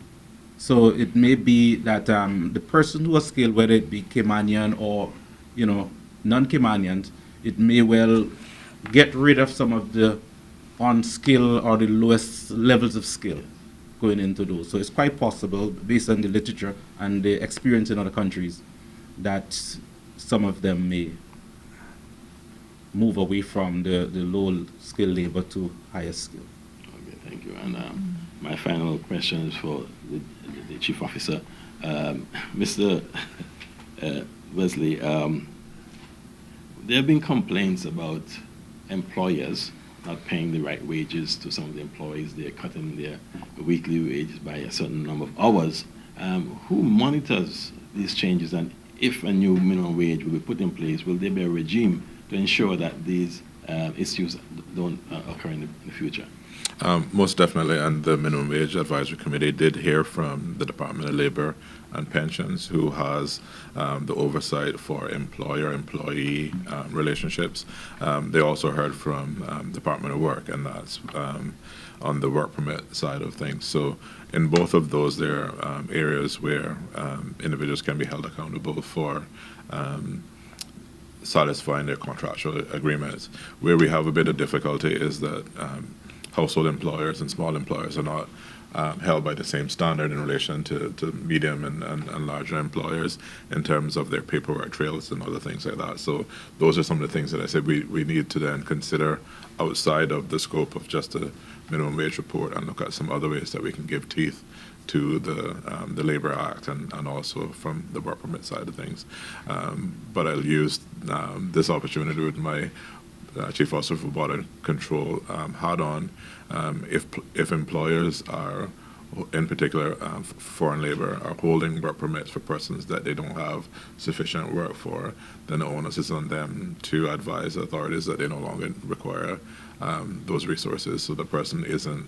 So it may be that the person who has skill, whether it be Caymanian or, non-Caymanians, it may well get rid of some of the on-skill or the lowest levels of skill going into those. So it's quite possible, based on the literature and the experience in other countries, that some of them may move away from the low skill labor to higher skill. Okay, thank you. And my final question is for the Chief Officer. Mr. Wesley, there have been complaints about employers not paying the right wages to some of the employees. They're cutting their weekly wages by a certain number of hours. Who monitors these changes, and if a new minimum wage will be put in place, will there be a regime to ensure that these issues don't occur in the future? Most definitely, and the Minimum Wage Advisory Committee did hear from the Department of Labor and Pensions, who has the oversight for employer-employee relationships. They also heard from Department of Work, and that's on the work permit side of things. So in both of those, there are areas where individuals can be held accountable for satisfying their contractual agreements. Where we have a bit of difficulty is that household employers and small employers are not held by the same standard in relation to medium and larger employers in terms of their paperwork trails and other things like that. So those are some of the things that I said we need to then consider outside of the scope of just a minimum wage report, and look at some other ways that we can give teeth to the Labor Act and also from the work permit side of things. But I'll use this opportunity with my Chief Officer for Border Control hat on. If employers are, in particular foreign labor, are holding work permits for persons that they don't have sufficient work for, then the onus is on them to advise authorities that they no longer require those resources, so the person isn't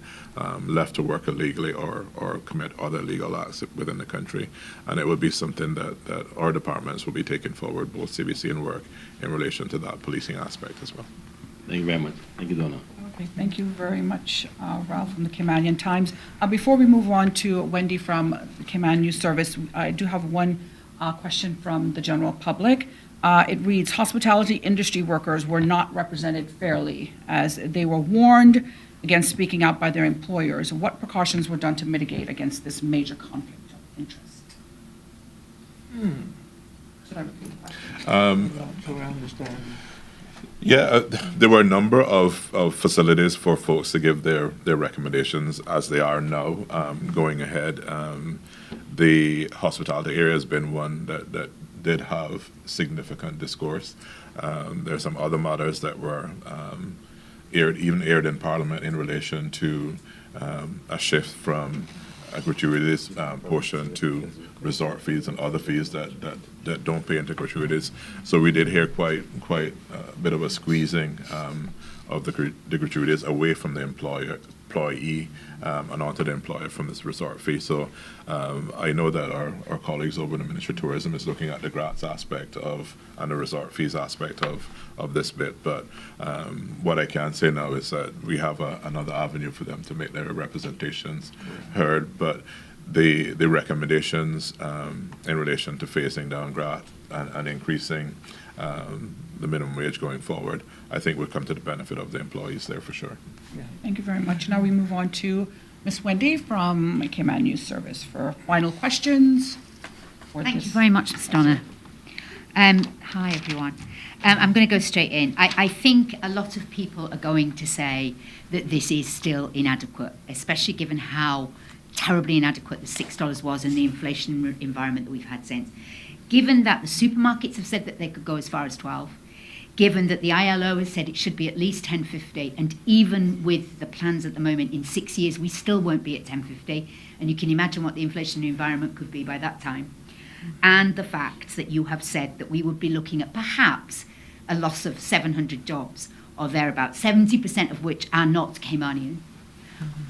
left to work illegally or commit other legal acts within the country. And it would be something that our departments will be taking forward, both CBC and Work, in relation to that policing aspect as well. Thank you very much. Thank you, Donna. Okay, thank you very much, Ralph from the Caymanian Times. Before we move on to Wendy from the Cayman News Service, I do have one question from the general public. It reads, hospitality industry workers were not represented fairly as they were warned against speaking out by their employers. What precautions were done to mitigate against this major conflict of interest? Should I repeat the question? Yeah, there were a number of facilities for folks to give their recommendations, as they are now going ahead. The hospitality area has been one that did have significant discourse. There are some other matters that were aired in Parliament in relation to a shift from a gratuitous portion to resort fees and other fees that don't pay into gratuities. So we did hear quite a bit of a squeezing of the gratuities away from the employee and onto the employer from this resort fee. So I know that our colleagues over in the Ministry of Tourism is looking at the grants aspect and the resort fees aspect of this bit. But what I can say now is that we have another avenue for them to make their representations heard. But the recommendations in relation to phasing down GRAT and increasing the minimum wage going forward, I think would come to the benefit of the employees there for sure. Yeah, thank you very much. Now we move on to Ms. Wendy from Cayman News Service for final questions. Thank you very much, Ms. Donna. Hi, everyone. I'm going to go straight in. I think a lot of people are going to say that this is still inadequate, especially given how terribly inadequate the $6 was and the inflation environment that we've had since. Given that the supermarkets have said that they could go as far as 12, given that the ILO has said it should be at least 10.50, and even with the plans at the moment, in 6 years, we still won't be at 10.50, and you can imagine what the inflationary environment could be by that time. And the fact that you have said that we would be looking at perhaps a loss of 700 jobs, or thereabouts, 70% of which are not Caymanian.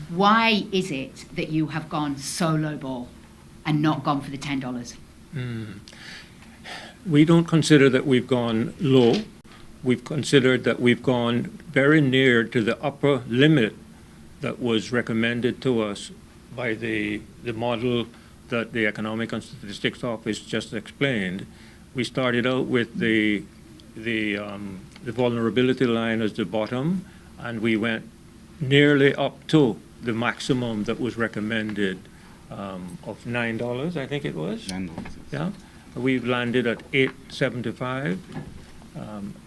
Why is it that you have gone so low ball? and not gone for the $10? We don't consider that we've gone low. We've considered that we've gone very near to the upper limit that was recommended to us by the model that the Economic and Statistics Office just explained. We started out with the vulnerability line as the bottom, and we went nearly up to the maximum that was recommended of $9, I think it was. $9. Yeah, we've landed at $8.75.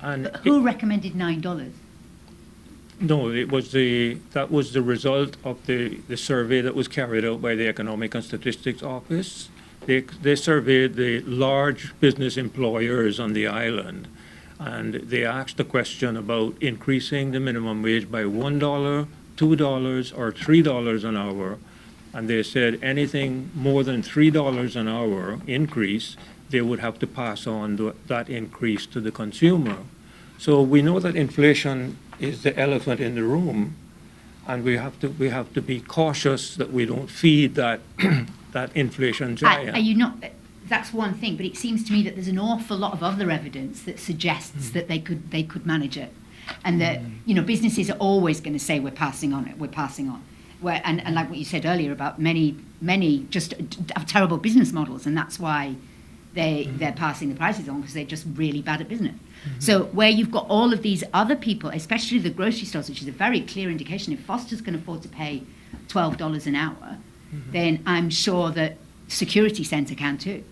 And Who recommended $9? no, that was the result of the survey that was carried out by the Economic and Statistics Office. They surveyed the large business employers on the island, and they asked the question about increasing the minimum wage by $1, $2, or $3 an hour. And they said anything more than $3 an hour increase, they would have to pass on that increase to the consumer. So we know that inflation is the elephant in the room, and we have to be cautious that we don't feed that that inflation giant. Are you not? That's one thing, but it seems to me that there's an awful lot of other evidence that suggests that they could manage it, and that businesses are always going to say we're passing on. And like what you said earlier about many just have terrible business models, and that's why they're passing the prices on, because they're just really bad at business. So where you've got all of these other people, especially the grocery stores, which is a very clear indication, if Foster's can afford to pay $12 an hour, then I'm sure that Security Centre can too.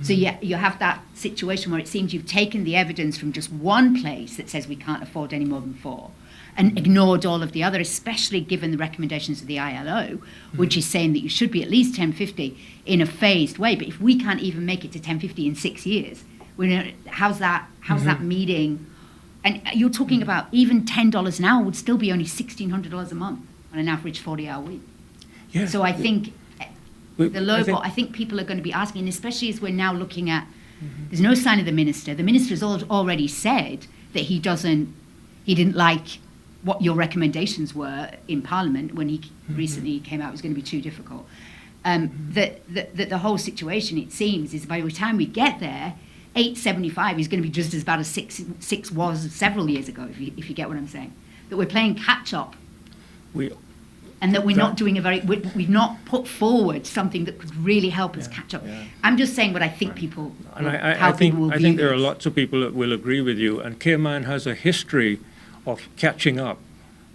So you have that situation where it seems you've taken the evidence from just one place that says we can't afford any more than 4, and ignored all of the other, especially given the recommendations of the ILO, which is saying that you should be at least 1050 in a phased way. But if we can't even make it to 1050 in 6 years, how's that meeting? And you're talking about even $10 an hour would still be only $1,600 a month on an average 40-hour week. Yeah. So I think I think people are going to be asking, and especially as we're now looking at, there's no sign of the minister. The minister has already said that he didn't like what your recommendations were in Parliament when he recently came out. It was going to be too difficult. That the whole situation, it seems, is by the time we get there, 8.75 is going to be just as bad as 6 was several years ago, if you get what I'm saying. That we're playing catch up. And that we're not doing we've not put forward something that could really help us catch up. Yeah. I'm just saying what I think people, And how I people will think view there are this. lots of people that will agree with you. And Cayman has a history of catching up.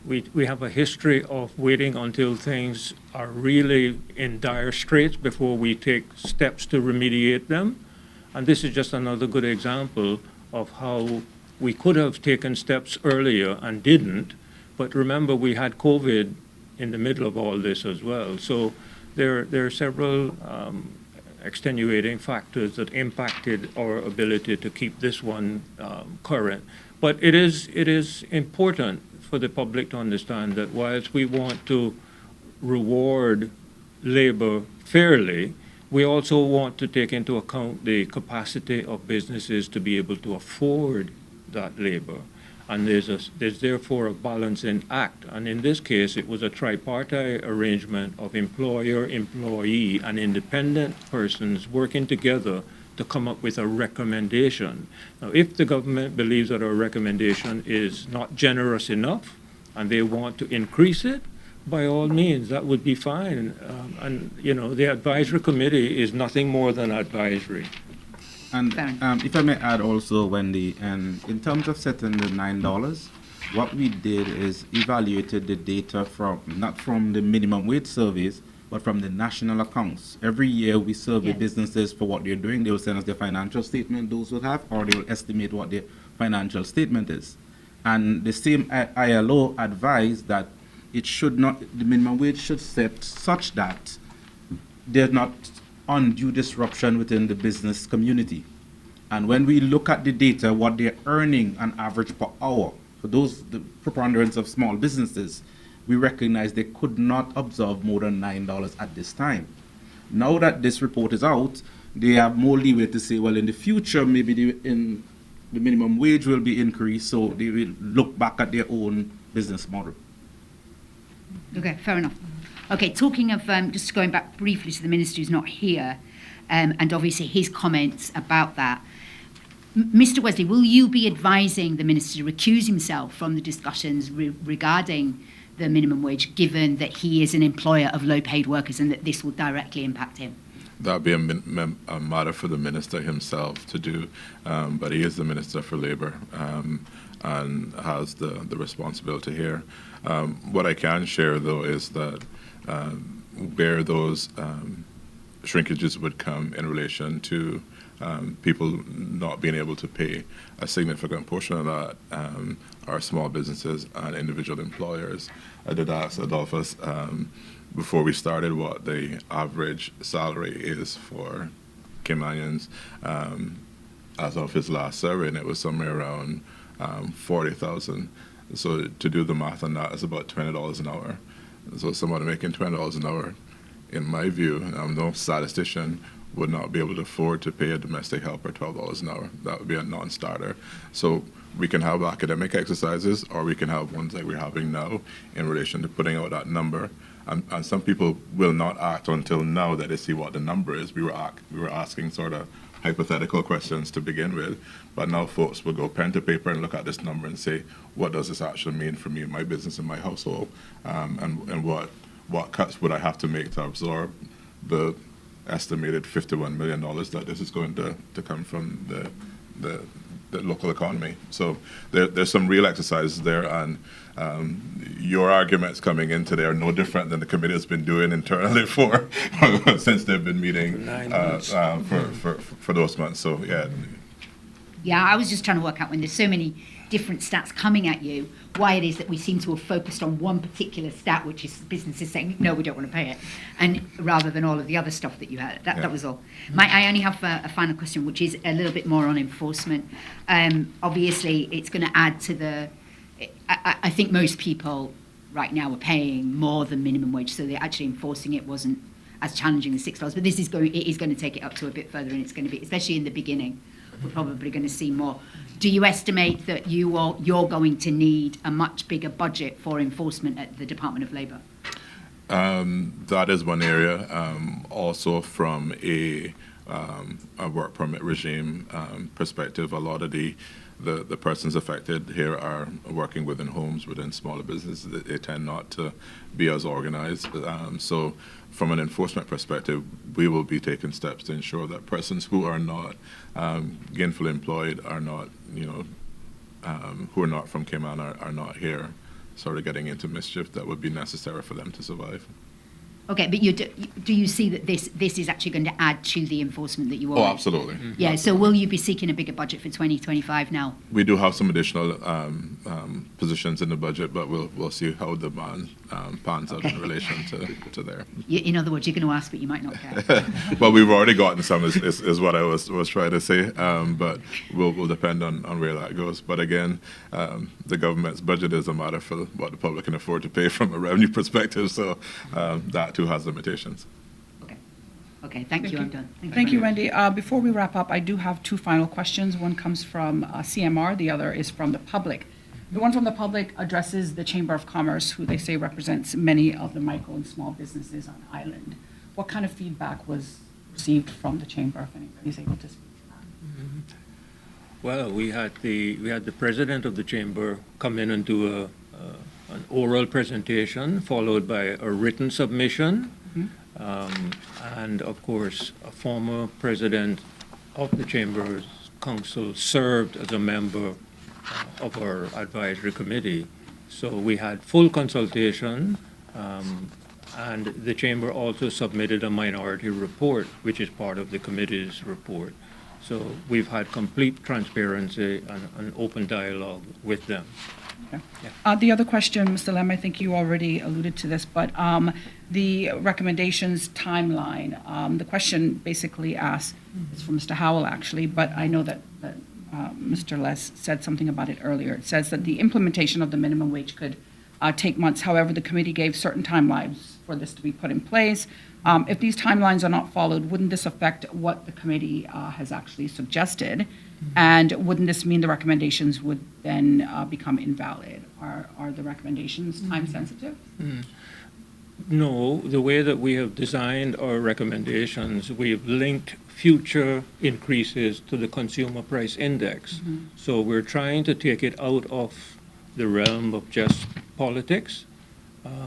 We have a history of waiting until things are really in dire straits before we take steps to remediate them. And this is just another good example of how we could have taken steps earlier and didn't. But remember, we had COVID in the middle of all this as well. So there are several extenuating factors that impacted our ability to keep this one current. But it is important for the public to understand that whilst we want to reward labor fairly, we also want to take into account the capacity of businesses to be able to afford that labor. And there's therefore a balancing act. And in this case, it was a tripartite arrangement of employer, employee, and independent persons working together to come up with a recommendation. Now, if the government believes that our recommendation is not generous enough and they want to increase it, by all means, that would be fine. And the advisory committee is nothing more than advisory. And if I may add also, Wendy, and in terms of setting the $9, what we did is evaluated the data not from the minimum wage surveys, but from the national accounts. Every year we survey businesses for what they're doing. They will send us their financial statement, those will have, or they will estimate what their financial statement is. And the same ILO advised that the minimum wage should set such that there's not undue disruption within the business community. And when we look at the data, what they're earning on average per hour, for the preponderance of small businesses, we recognize they could not absorb more than $9 at this time. Now that this report is out, they have more leeway to say, well, in the future, maybe the minimum wage will be increased, so they will look back at their own business model. Okay, fair enough. Okay, talking of, just going back briefly to the minister who's not here, and obviously his comments about that. Mr. Wesley, will you be advising the minister to recuse himself from the discussions regarding the minimum wage, given that he is an employer of low-paid workers and that this will directly impact him? That would be a matter for the minister himself to do, but he is the Minister for Labour and has the responsibility here. What I can share, though, is that where those shrinkages would come in relation to people not being able to pay, a significant portion of that are small businesses and individual employers. I did ask Adolphus before we started what the average salary is for Caymanians as of his last survey, and it was somewhere around 40,000. So to do the math on that, it's about $20 an hour. So someone making $20 an hour, in my view, I'm no statistician, would not be able to afford to pay a domestic helper $12 an hour. That would be a non-starter. So we can have academic exercises, or we can have ones like we're having now in relation to putting out that number. And some people will not act until now that they see what the number is. We were asking sort of hypothetical questions to begin with, but now folks will go pen to paper and look at this number and say, what does this actually mean for me, my business, and my household, and what cuts would I have to make to absorb the estimated $51 million that this is going to come from the local economy. So there's some real exercises there, and your arguments coming in today are no different than the committee has been doing internally for since they've been meeting for those months. So yeah. Yeah, I was just trying to work out, when there's so many different stats coming at you, why it is that we seem to have focused on one particular stat, which is businesses saying, no, we don't want to pay it, and rather than all of the other stuff that you had. That was all. I only have a final question, which is a little bit more on enforcement. Obviously, it's going to add to the... I think most people right now are paying more than minimum wage, so they're actually enforcing it wasn't as challenging as $6, but it is going to take it up to a bit further, and it's going to be, especially in the beginning, we're probably going to see more. Do you estimate that you're going to need a much bigger budget for enforcement at the Department of Labour? That is one area. Also from a work permit regime perspective, a lot of the persons affected here are working within homes, within smaller businesses. They tend not to be as organized. So from an enforcement perspective, we will be taking steps to ensure that persons who are not gainfully employed, are not, who are not from Cayman, are not here, sort of getting into mischief that would be necessary for them to survive. Okay, but do you see that this is actually going to add to the enforcement that you are? Oh, absolutely. Yeah, so will you be seeking a bigger budget for 2025 now? We do have some additional positions in the budget, but we'll see how the demand pans out in relation to there. In other words, you're going to ask, but you might not get. Well, we've already gotten some, is what I was trying to say, but will depend on where that goes. But again, the government's budget is a matter for what the public can afford to pay from a revenue perspective, so that too has limitations. Okay, thank you. I'm done. Thank you, Wendy. Before we wrap up, I do have two final questions. One comes from CMR, the other is from the public. The one from the public addresses the Chamber of Commerce, who they say represents many of the micro and small businesses on island. What kind of feedback was received from the Chamber, if anybody's able to speak to that? Well, we had the president of the chamber come in and do an oral presentation, followed by a written submission. And of course, a former president of the Chamber's Council served as a member of our advisory committee. So we had full consultation, and the Chamber also submitted a minority report, which is part of the committee's report. So we've had complete transparency and an open dialogue with them. Okay. Yeah. The other question, Mr. Lem, I think you already alluded to this, but the recommendations timeline, the question basically asks, it's from Mr. Howell actually, but I know that Mr. Les said something about it earlier. It says that the implementation of the minimum wage could take months. However, the committee gave certain timelines for this to be put in place. If these timelines are not followed, wouldn't this affect what the committee has actually suggested? And wouldn't this mean the recommendations would then become invalid? Are the recommendations time sensitive? No, the way that we have designed our recommendations, we've linked future increases to the consumer price index. So we're trying to take it out of the realm of just politics,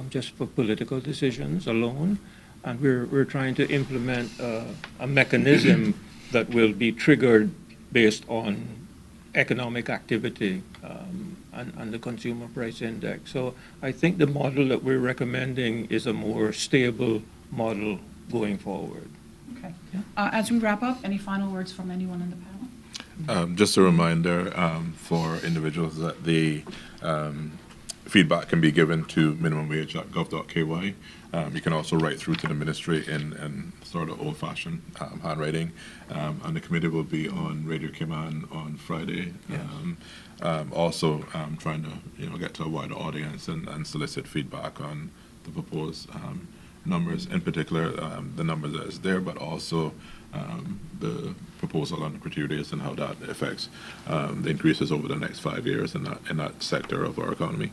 just for political decisions alone. And we're trying to implement a mechanism that will be triggered based on economic activity and the consumer price index. So I think the model that we're recommending is a more stable model going forward. Okay. As we wrap up, any final words from anyone in the panel? Just a reminder for individuals that the feedback can be given to minimumwage.gov.ky. You can also write through to the ministry in sort of old-fashioned handwriting. And the committee will be on Radio Cayman on Friday. Also trying to get to a wider audience and solicit feedback on the proposed numbers, in particular the number that is there, but also the proposal on the gratuities and how that affects the increases over the next 5 years in that sector of our economy.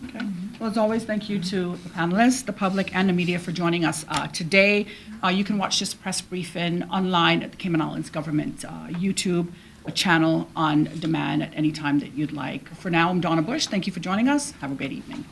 Okay. Well, as always, thank you to the panelists, the public, and the media for joining us today. You can watch this press briefing online at the Cayman Islands Government YouTube channel on demand at any time that you'd like. For now, I'm Donna Bush. Thank you for joining us. Have a great evening.